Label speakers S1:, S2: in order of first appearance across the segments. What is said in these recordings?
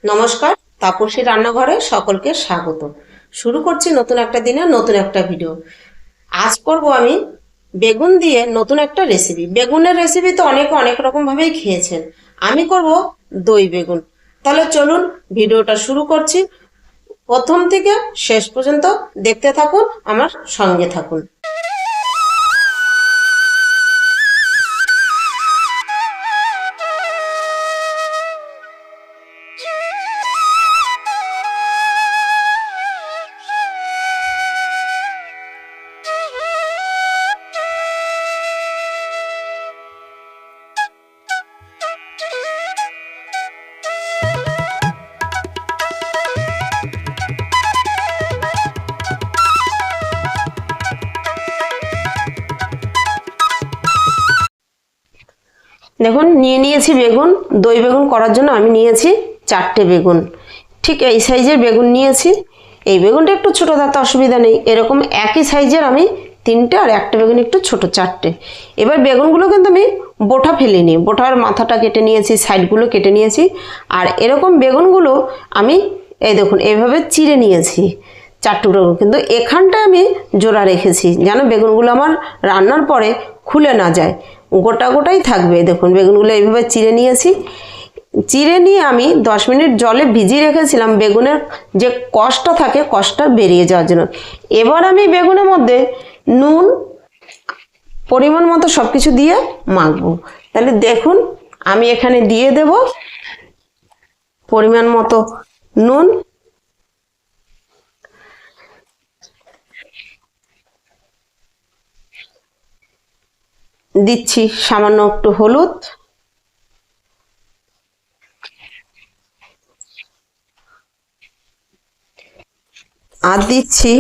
S1: নমস্কার, তাপসী রান্নাঘরে সকলকে স্বাগত। শুরু করছি নতুন একটা দিনে নতুন একটা ভিডিও। আজ করব আমি বেগুন দিয়ে নতুন একটা রেসিপি। বেগুনের রেসিপি তো অনেকে অনেক রকম ভাবেই খেয়েছেন, আমি করব দই বেগুন। তাহলে চলুন ভিডিওটা শুরু করছি। প্রথম থেকে শেষ পর্যন্ত দেখতে থাকুন, আমার সঙ্গে থাকুন। দেখুন, নিয়ে নিয়েছি বেগুন। দই বেগুন করার জন্য আমি নিয়েছি 4টে বেগুন। ঠিক এই সাইজের বেগুন নিয়েছি। এই বেগুনটা একটু ছোটো, তাতে অসুবিধা নেই। এরকম একই সাইজের আমি 3টে, আর একটা বেগুন একটু ছোট 4টে। এবার বেগুনগুলো কিন্তু আমি বোটা ফেলিনি, বোটার মাথাটা কেটে নিয়েছি, সাইডগুলো কেটে নিয়েছি। আর এরকম বেগুনগুলো আমি এই দেখুন এইভাবে চিড়ে নিয়েছি 4 টুকরো, কিন্তু এখানটা আমি জোড়া রেখেছি যেন বেগুনগুলো আমার রান্নার পরে খুলে না যায়, গোটা গোটাই থাকবে। দেখুন বেগুনগুলো এইভাবে চিড়ে নিয়েছি। চিড়ে নিয়ে আমি 10 মিনিট জলে ভিজিয়ে রেখেছিলাম, বেগুনের যে কষটা থাকে কষটা বেরিয়ে যাওয়ার জন্য। এবার আমি বেগুনের মধ্যে নুন পরিমাণ মতো সব কিছু দিয়ে মাখবো। তাহলে দেখুন আমি এখানে দিয়ে দেব পরিমাণ মতো নুন, দিচ্ছি সামান্য একটু হলুদ, আর দিচ্ছি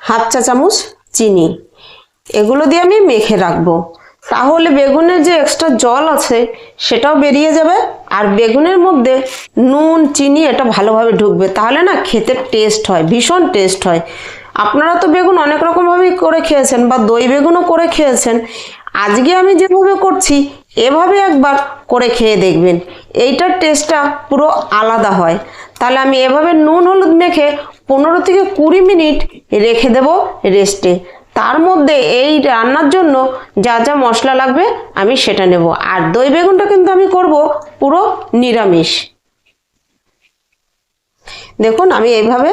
S1: হাফ চা চামচ চিনি। এগুলো দিয়ে আমি মেখে রাখবো। তাহলে বেগুনের যে এক্সট্রা জল আছে সেটাও বেরিয়ে যাবে, আর বেগুনের মধ্যে নুন চিনি এটা ভালোভাবে ঢুকবে। তাহলে না খেতে টেস্ট হয়, ভীষণ টেস্ট হয়। আপনারা তো বেগুন অনেক রকমভাবেই করে খেয়েছেন, বা দই বেগুনও করে খেয়েছেন। আজকে আমি যেভাবে করছি এভাবে একবার করে খেয়ে দেখবেন, এইটার টেস্টটা পুরো আলাদা হয়। তাহলে আমি এভাবে নুন হলুদ মেখে 15 থেকে 20 মিনিট রেখে দেব রেস্টে। তার মধ্যে এই রান্নার জন্য যা যা মশলা লাগবে আমি সেটা নেব। আর দই বেগুনটা কিন্তু আমি করব পুরো নিরামিষ। দেখুন আমি এইভাবে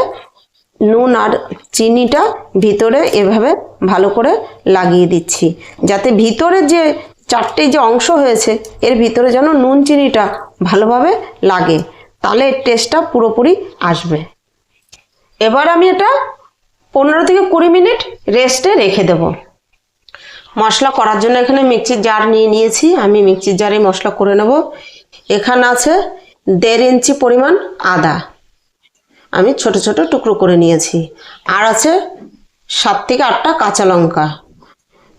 S1: নুন আর চিনিটা ভিতরে এভাবে ভালো করে লাগিয়ে দিচ্ছি, যাতে ভিতরে যে 4টে যে অংশ হয়েছে এর ভিতরে যেন নুন চিনিটা ভালোভাবে লাগে, তাহলে এর টেস্টটা পুরোপুরি আসবে। এবার আমি এটা 15 থেকে 20 মিনিট রেস্টে রেখে দেব। মশলা করার জন্য এখানে মিক্সির জার নিয়ে নিয়েছি, আমি মিক্সির জারে মশলা করে নেব। এখানে আছে 1.5 ইঞ্চি পরিমাণ আদা, আমি ছোট ছোট টুকরো করে নিয়েছি। আর আছে 7 থেকে 8টা কাঁচা লঙ্কা,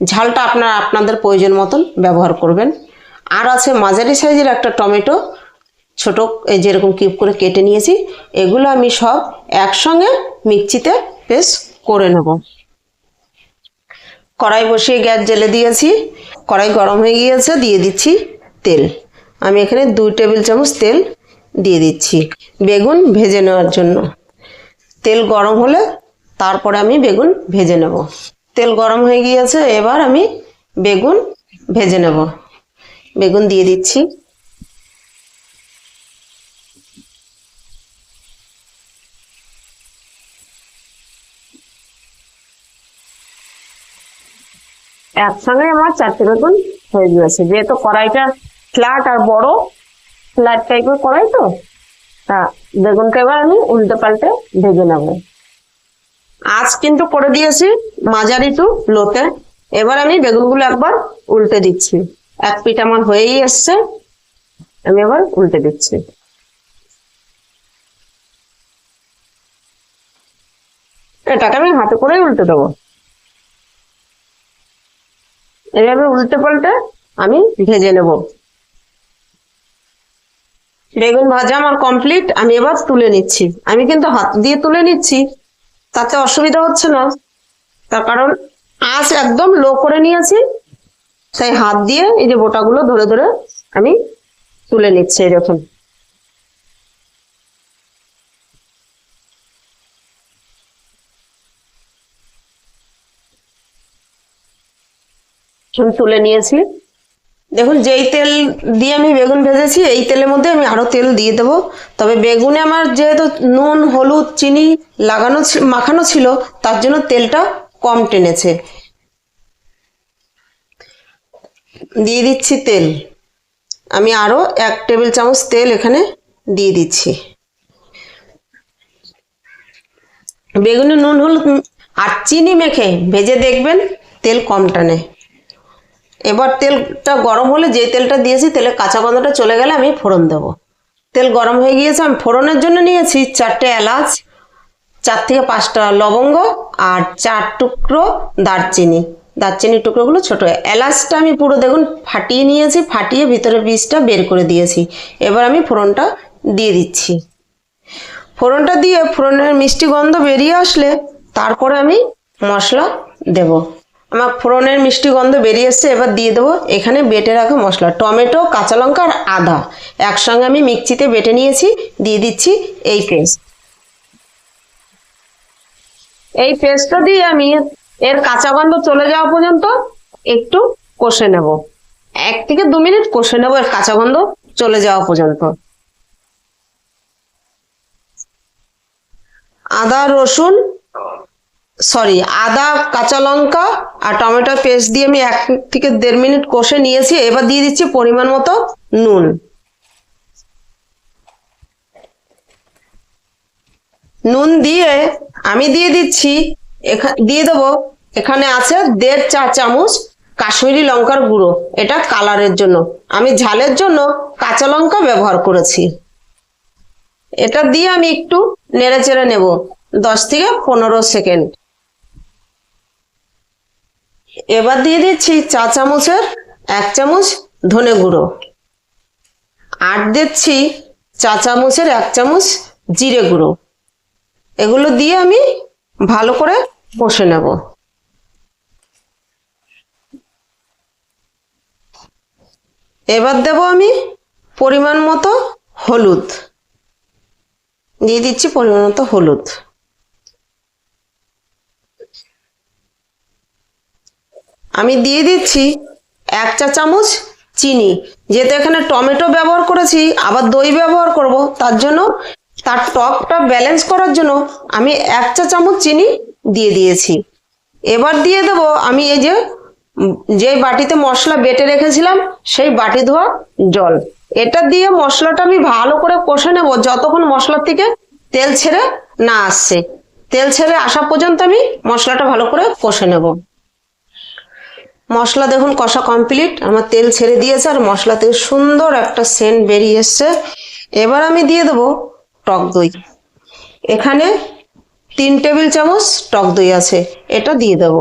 S1: ঝালটা আপনাদের প্রয়োজন মতন ব্যবহার করবেন। আর আছে মাঝারি সাইজের একটা টমেটো, ছোট এই যেরকম কিউব করে কেটে নিয়েছি। এগুলো আমি সব একসঙ্গে মিক্সিতে পেস্ট করে নেব। কড়াই বসিয়ে গ্যাস জ্বেলে দিয়েছি, কড়াই গরম হয়ে গিয়েছে, দিয়ে দিচ্ছি তেল। আমি এখানে 2 টেবিল চামচ তেল দিয়ে দিচ্ছি বেগুন ভেজে নেওয়ার জন্য। তেল গরম হলে তারপরে আমি বেগুন ভেজে নেব। তেল গরম হয়ে গিয়েছে, এবার আমি বেগুন ভেজে নেব। বেগুন দিয়ে দিচ্ছি। একসঙ্গে আমার 4টে বেগুন হয়ে গিয়েছে, যেহেতু কড়াইটা ফ্ল্যাট আর বড় ফ্ল্যাট টাইপের কড়াই, তো তা বেগুনটা এবার আমি উল্টে পাল্টে ভেজে নেব। আঁচ কিন্তু করে দিয়েছি মাঝারি টু লোতে। এবার আমি বেগুনগুলো একবার উল্টে দিচ্ছি। এক পিঠ আমার হয়েই এসছে, আমি এবার উল্টে দিচ্ছি। এটাকে আমি হাতে করেই উল্টে দেবো। এভাবে উল্টে পাল্টে আমি ভেজে নেব। বেগুন ভাজা আমার কমপ্লিট, আমি এবার তুলে নিচ্ছি। আমি কিন্তু হাত দিয়ে তুলে নিচ্ছি, তাতে অসুবিধা হচ্ছে না, তার কারণ আঁচ একদম লো করে নিয়েছি। তাই হাত দিয়ে এই যে বোটাগুলো ধরে ধরে আমি তুলে নিচ্ছি। দেখুন আমি তুলে নিয়েছি। দেখুন যেই তেল দিয়ে আমি বেগুন ভেজেছি এই তেলের মধ্যে আমি আরো তেল দিয়ে দেবো। তবে বেগুনে আমার যেহেতু নুন হলুদ চিনি মাখানো ছিল, তার জন্য তেলটা কম টেনেছে। দিয়ে দিচ্ছি তেল। আমি আরো 1 টেবিল চামচ তেল এখানে দিয়ে দিচ্ছি। বেগুনে নুন হলুদ আর চিনি মেখে ভেজে দেখবেন তেল কম টানে। এবার তেলটা গরম হলে, যে তেলটা দিয়েছি তেলের কাঁচা গন্ধটা চলে গেলে আমি ফোড়ন দেবো। তেল গরম হয়ে গিয়েছে। আমি ফোড়নের জন্য নিয়েছি 4টে এলাচ, 4 থেকে 5টা লবঙ্গ আর 4 টুকরো দারচিনি। দারচিনির টুকরোগুলো ছোট। এলাচটা আমি পুরো দেখুন ফাটিয়ে নিয়েছি, ফাটিয়ে ভিতরে বীজটা বের করে দিয়েছি। এবার আমি ফোড়নটা দিয়ে দিচ্ছি। ফোড়নটা দিয়ে ফোড়নের মিষ্টি গন্ধ বেরিয়ে আসলে তারপরে আমি মশলা দেব। আমার ফোড়নের মিষ্টি গন্ধ বেরিয়ে এসছে। এবার দিয়ে দেবো এখানে বেটে রাখা মশলা, টমেটো কাঁচা লঙ্কা আর আদা একসঙ্গে আমি মিক্সিতে বেটে নিয়েছি। দিয়ে দিচ্ছি এই পেস্ট। এই পেস্টটা দিয়ে আমি এর কাঁচা গন্ধ চলে যাওয়া পর্যন্ত একটু কষে নেব। 1 থেকে 2 মিনিট কষে নেব এর কাঁচা গন্ধ চলে যাওয়া পর্যন্ত। আদা কাঁচা লঙ্কা আর টমেটো পেস্ট দিয়ে আমি 1 থেকে 1.5 মিনিট কষে নিয়েছি। এবার দিয়ে দিচ্ছি পরিমাণ মতো নুন। নুন দিয়ে আমি দিয়ে দিচ্ছি, দিয়ে দেবো এখানে আছে 1.5 চা চামচ কাশ্মীরি লঙ্কার গুঁড়ো। এটা কালারের জন্য, আমি ঝালের জন্য কাঁচা লঙ্কা ব্যবহার করেছি। এটা দিয়ে আমি একটু নেড়ে চেড়ে নেব 10 থেকে 15 সেকেন্ড। এবার দিয়ে দিচ্ছি 1 চামচ ধনে গুঁড়ো, আর দিচ্ছি 1 চামচ জিরে গুঁড়ো। এগুলো দিয়ে আমি ভালো করে কষে নেব। এবার দেব আমি পরিমাণ মতো হলুদ। দিয়ে দিচ্ছি পরিমাণ মতো হলুদ। আমি দিয়ে দিচ্ছি 1 চা চামচ চিনি। যেহেতু এখানে টমেটো ব্যবহার করেছি আবার দই ব্যবহার করব, তার জন্য তার টকটা ব্যালেন্স করার জন্য আমি 1 চা চামচ চিনি দিয়ে দিয়েছি। এবার দিয়ে দেব আমি এই যে বাটিতে মশলা বেটে রেখেছিলাম সেই বাটি ধোয়া জল। এটা দিয়ে মশলাটা আমি ভালো করে কষে নেব যতক্ষণ মশলা থেকে তেল ছেড়ে না আসছে। তেল ছেড়ে আসা পর্যন্ত আমি মশলাটা ভালো করে কষে নেব। মশলা দেখুন কষা কমপ্লিট, আমার তেল ছেড়ে দিয়েছে আর মশলা থেকে সুন্দর একটা সেন্ট বেরিয়ে এসছে। এবার আমি দিয়ে দেবো টক দই। এখানে 3 টেবিল চামচ টক দই আছে, এটা দিয়ে দেব।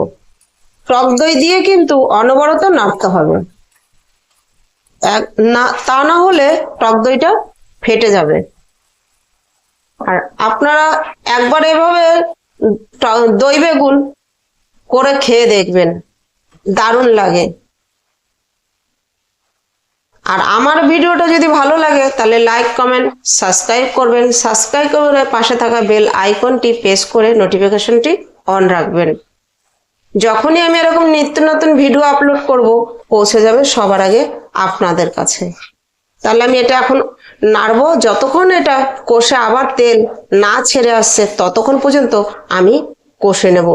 S1: টক দই দিয়ে কিন্তু অনবরত নাড়তে হবে, তা না হলে টক দইটা ফেটে যাবে। আর আপনারা একবার এভাবে দই বেগুন করে খেয়ে দেখবেন, দারুণ লাগে। আর আমার ভিডিওটা যদি ভালো লাগে তাহলে লাইক কমেন্ট সাবস্ক্রাইব করবেন। সাবস্ক্রাইব করে পাশে থাকা বেল আইকনটি প্রেস করে নোটিফিকেশনটি অন রাখবেন। যখনই আমি এরকম নিত্য নতুন ভিডিও আপলোড করব পৌঁছে যাবে সবার আগে আপনাদের কাছে। তাহলে আমি এটা এখন নাড়বো যতক্ষণ এটা কষে আবার তেল না ছেড়ে আসছে ততক্ষণ পর্যন্ত আমি কষে নেব।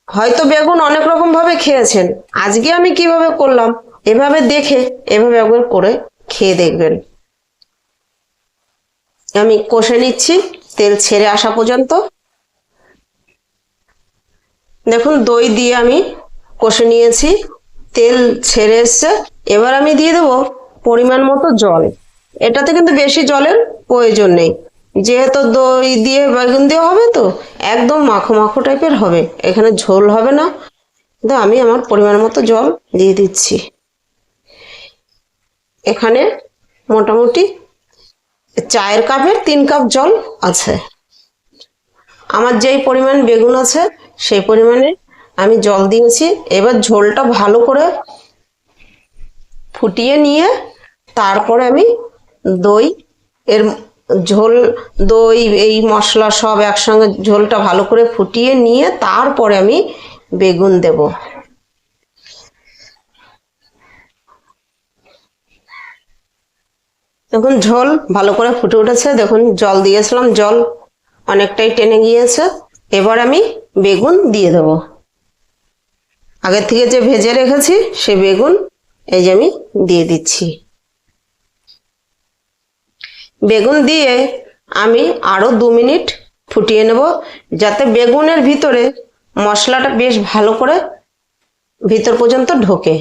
S1: হয়তো বেগুন অনেক রকম ভাবে খেয়েছেন, আজকে আমি কিভাবে করলাম এভাবে দেখে এভাবে একবার করে খেয়ে দেখবেন। আমি কষে নিচ্ছি তেল ছেড়ে আসা পর্যন্ত। দেখুন দই দিয়ে আমি কষে নিয়েছি, তেল ছেড়ে এসছে। এবার আমি দিয়ে দেবো পরিমাণ মতো জল। এটাতে কিন্তু বেশি জলের প্রয়োজন নেই, যেহেতু দই দিয়ে বেগুন দেওয়া হবে তো একদম মাখো মাখো টাইপের হবে, এখানে ঝোল হবে না। তো আমি আমার পরিমাণ মতো জল দিয়ে দিচ্ছি। এখানে মোটামুটি চায়ের কাপের 3 কাপ জল আছে। আমার যেই পরিমাণ বেগুন আছে সেই পরিমাণে আমি জল দিয়েছি। এবার ঝোলটা ভালো করে ফুটিয়ে নিয়ে তারপরে আমি দই এই মশলা সব একসঙ্গে ঝোলটা ভালো করে ফুটিয়ে নিয়ে তারপরে আমি বেগুন দেব। দেখুন ঝোল ভালো করে ফুটে উঠেছে। দেখুন জল দিয়েছিলাম, জল অনেকটাই টেনে গিয়েছে। এবার আমি বেগুন দিয়ে দেব। আগের থেকে যে ভেজে রেখেছি সে বেগুন এই যে আমি দিয়ে দিচ্ছি। বেগুন দিয়ে আমি আরো 2 মিনিট ফুটিয়ে নেব, যাতে বেগুনের ভিতরে মশলাটা বেশ ভালো করে ভিতর পর্যন্ত ঢোকে।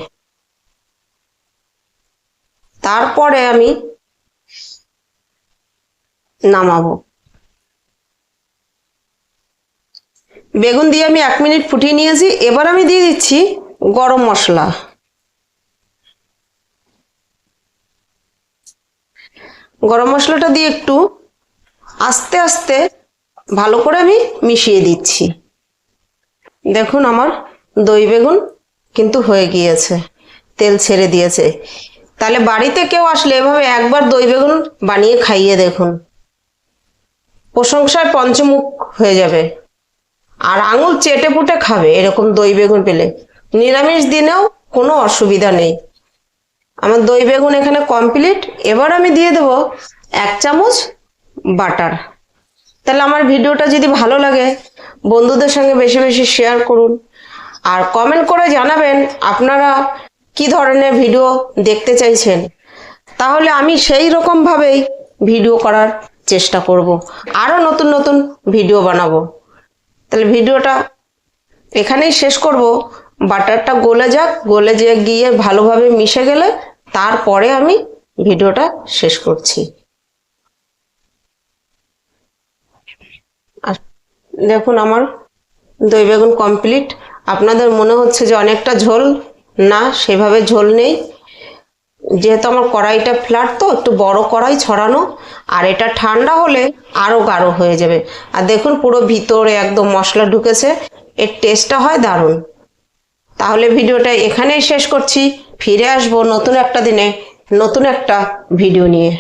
S1: তারপরে আমি নামাবো। বেগুন দিয়ে আমি 1 মিনিট ফুটিয়ে নিয়েছি। এবার আমি দিয়ে দিচ্ছি গরম মশলা। গরম মশলাটা দিয়ে একটু আস্তে আস্তে ভালো করে আমি মিশিয়ে দিচ্ছি। দেখুন আমার দই বেগুন কিন্তু হয়ে গিয়েছে, তেল ছেড়ে দিয়েছে। তাহলে বাড়িতে কেউ আসলে এভাবে একবার দই বেগুন বানিয়ে খাইয়ে দেখুন, প্রশংসায় পঞ্চমুখ হয়ে যাবে আর আঙুল চেটে পুটে খাবে এরকম দই বেগুন পেলে। নিরামিষ দিনেও কোনো অসুবিধা নেই। আমার দই বেগুন এখানে কমপ্লিট। এবার আমি দিয়ে দেব 1 চামচ বাটার। তাহলে আমার ভিডিওটা যদি ভালো লাগে বন্ধুদের সঙ্গে বেশি বেশি শেয়ার করুন আর কমেন্ট করে জানাবেন আপনারা কি ধরনের ভিডিও দেখতে চাইছেন। তাহলে আমি সেই রকম ভাবেই ভিডিও করার চেষ্টা করব, আরো নতুন নতুন ভিডিও বানাবো। তাহলে ভিডিওটা এখানেই শেষ করব। বাটারটা গলে যাক, গলে গিয়ে ভালোভাবে মিশে গেলে তারপরে আমি ভিডিওটা শেষ করছি। আর দেখুন আমার দই বেগুন কমপ্লিট। আপনাদের মনে হচ্ছে যে অনেকটা ঝোল, না সেভাবে ঝোল নেই। যেহেতু আমার কড়াইটা ফ্ল্যাট তো একটু বড় কড়াই ছড়ানো, আর এটা ঠান্ডা হলে আরো গাঢ় হয়ে যাবে। আর দেখুন পুরো ভিতরে একদম মশলা ঢুকেছে, এর টেস্টটা হয় দারুণ। তাহলে ভিডিওটা এখানেই শেষ করছি। ফিরে আসবো নতুন একটা দিনে নতুন একটা ভিডিও নিয়ে।